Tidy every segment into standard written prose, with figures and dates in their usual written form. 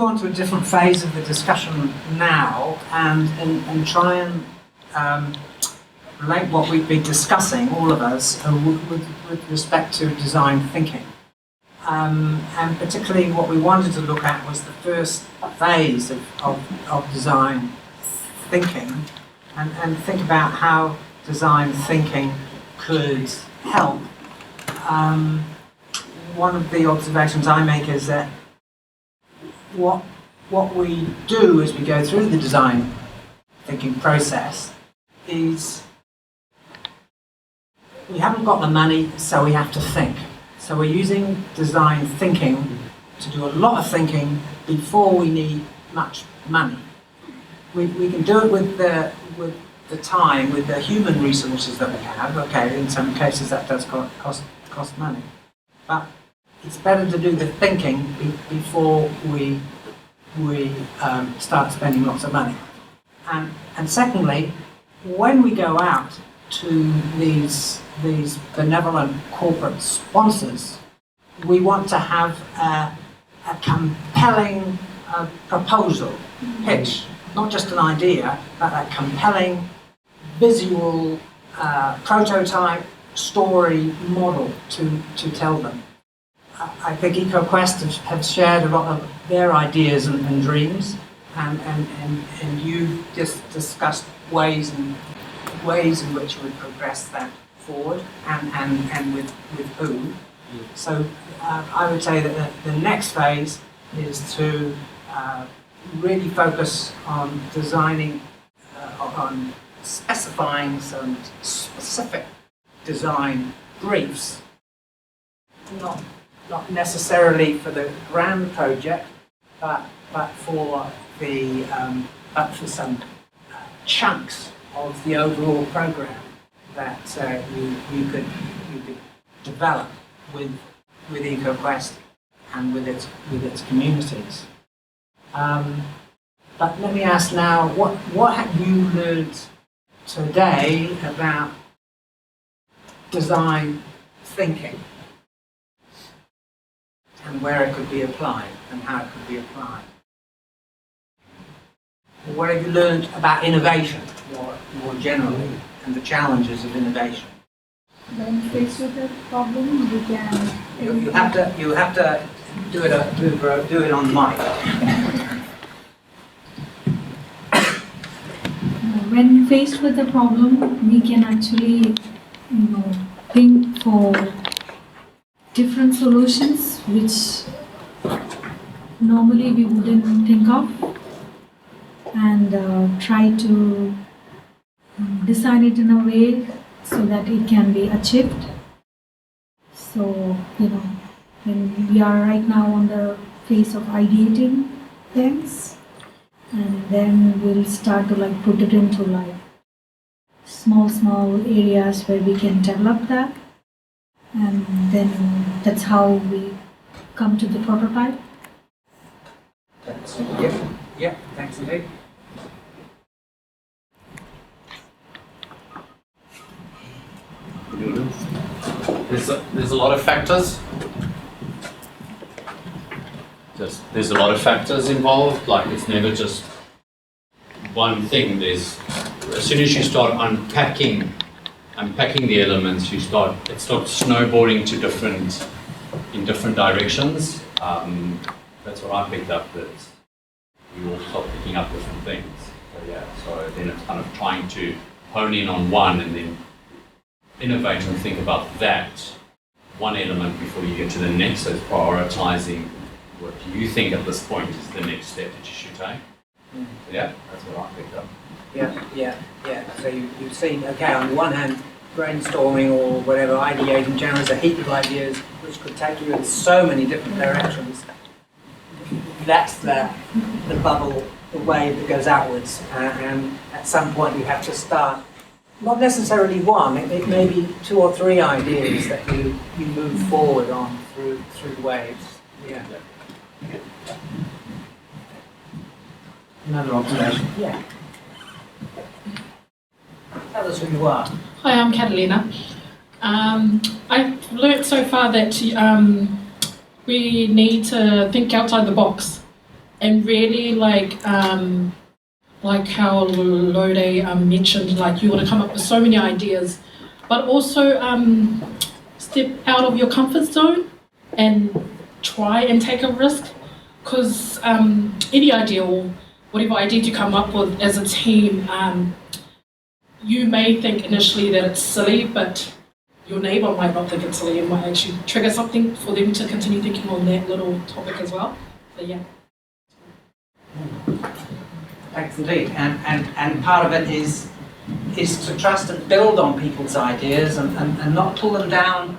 move on to a different phase of the discussion now and try and relate what we've been discussing, all of us, with respect to design thinking. And particularly what we wanted to look at was the first phase of design thinking and think about how design thinking could help. One of the observations I make is that what we do as we go through the design thinking process is we haven't got the money, so we have to think. So we're using design thinking to do a lot of thinking before we need much money. We can do it with the time, with the human resources that we have. Okay, in some cases that does cost money. But it's better to do the thinking before we start spending lots of money. And secondly, when we go out to these benevolent corporate sponsors, we want to have a compelling proposal, pitch, not just an idea, but a compelling visual prototype, story, model to tell them. I think EcoQuest have shared a lot of their ideas and dreams, and you just discussed ways in which you would progress that forward, and with who. So I would say that the next phase is to really focus on designing, on specifying some specific design briefs, not necessarily for the grand project, but for some chunks of the overall program that you could develop with EcoQuest and with its communities. But let me ask now, what have you learned today about design thinking and where it could be applied and how it could be applied? What have you learned about innovation more generally and the challenges of innovation? When faced with a problem, we can. You have to do it on mic. When faced with a problem, we can actually, think for different solutions which normally we wouldn't think of, and try to design it in a way so that it can be achieved. So, when we are right now on the phase of ideating things, and then we'll start to put it into small areas where we can develop that, and then that's how we come to the prototype. Yeah, thanks indeed. There's a lot of factors. There's a lot of factors involved. It's never just one thing. As soon as you start unpacking the elements, it starts snowboarding in different directions. That's what I picked up. That you all start picking up different things. So then it's kind of trying to hone in on one and then innovate and think about that one element before you get to the next. So it's prioritizing what you think at this point is the next step that you should take. Yeah, that's what I picked up. Yeah. So you've seen, okay, on the one hand, brainstorming or whatever, ideating generates a heap of ideas which could take you in so many different directions. That's the bubble, the wave that goes outwards, and at some point you have to start. Not necessarily one, it may be 2 or 3 ideas that you move forward on through the waves. Yeah. Another observation. Yeah. Tell us who you are. Hi, I'm Catalina. I've learnt so far that we need to think outside the box and really like how Lode mentioned, like you want to come up with so many ideas, but also step out of your comfort zone and try and take a risk, because any idea or whatever idea you come up with as a team, you may think initially that it's silly, but your neighbour might not think it's silly. It might actually trigger something for them to continue thinking on that little topic as well. So yeah. Thanks indeed. And part of it is to trust and build on people's ideas and not pull them down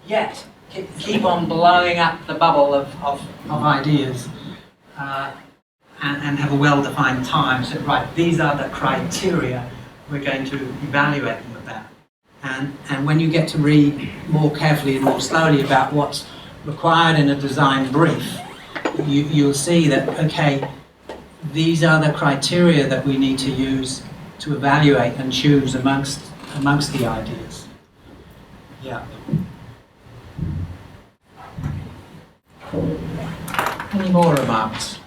yet. Keep on blowing up the bubble of ideas and have a well-defined time. So, right, these are the criteria we're going to evaluate them about. And when you get to read more carefully and more slowly about what's required in a design brief, you'll see that, okay, these are the criteria that we need to use to evaluate and choose amongst the ideas. Yeah. Any more remarks?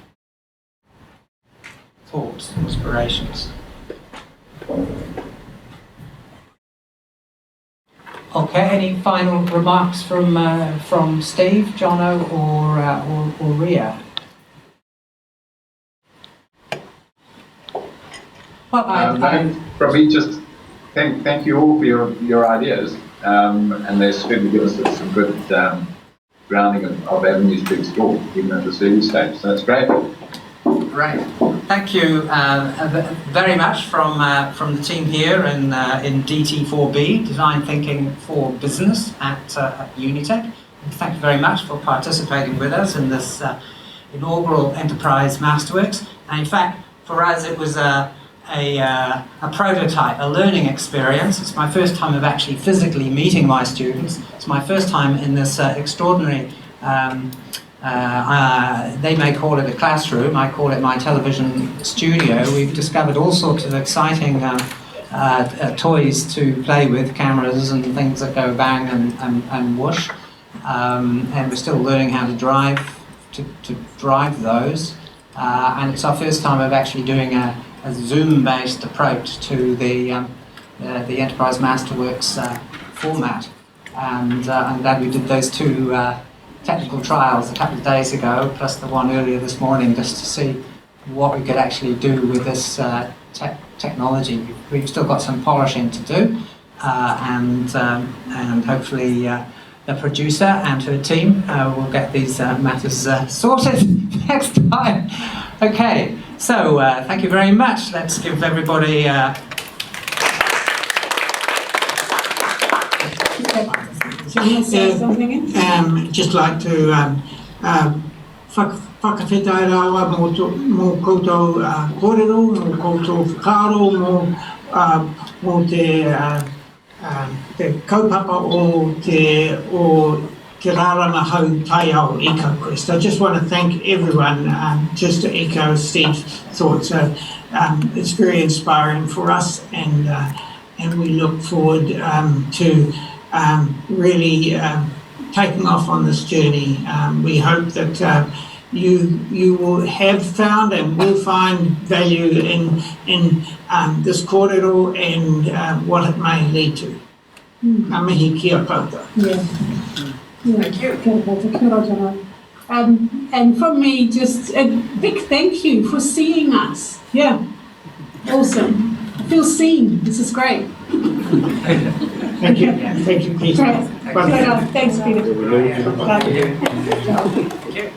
Thoughts, inspirations? Okay, any final remarks from Steve, Jono, or Ria? Well, from me, just thank you all for your ideas, and they certainly give us some good grounding of avenues to explore, even at this early stage. So that's great. Great. Thank you very much from the team here in DT4B, Design Thinking for Business at Unitec. Thank you very much for participating with us in this inaugural Enterprise MasterWorks. And in fact, for us, it was a prototype, a learning experience. It's my first time of actually physically meeting my students. It's my first time in this extraordinary, they may call it a classroom, I call it my television studio. We've discovered all sorts of exciting toys to play with, cameras and things that go bang and whoosh. And we're still learning how to drive those. And it's our first time of actually doing a Zoom-based approach to the Enterprise MasterWorks format. And I'm glad we did those two technical trials a couple of days ago, plus the one earlier this morning, just to see what we could actually do with this technology. We've still got some polishing to do, and hopefully the producer and her team will get these matters sorted next time. Okay, so thank you very much. Let's give everybody just like to whakawhetai rawa mō koutou kōrero, mō koutou whakaro, mō te kaupapa o te rāranga hau tai ao EcoQuest. I just want to thank everyone, just to echo Steve's thoughts. It's very inspiring for us, and we look forward to really taking off on this journey. We hope that you will have found and will find value in this kōrero and what it may lead to. Ngā mihi kia pauta. Thank you. And from me, just a big thank you for seeing us. Yeah, awesome. I feel seen. This is great. Thank you. Thank you, Peter. Great. Thanks, Peter. Thank you.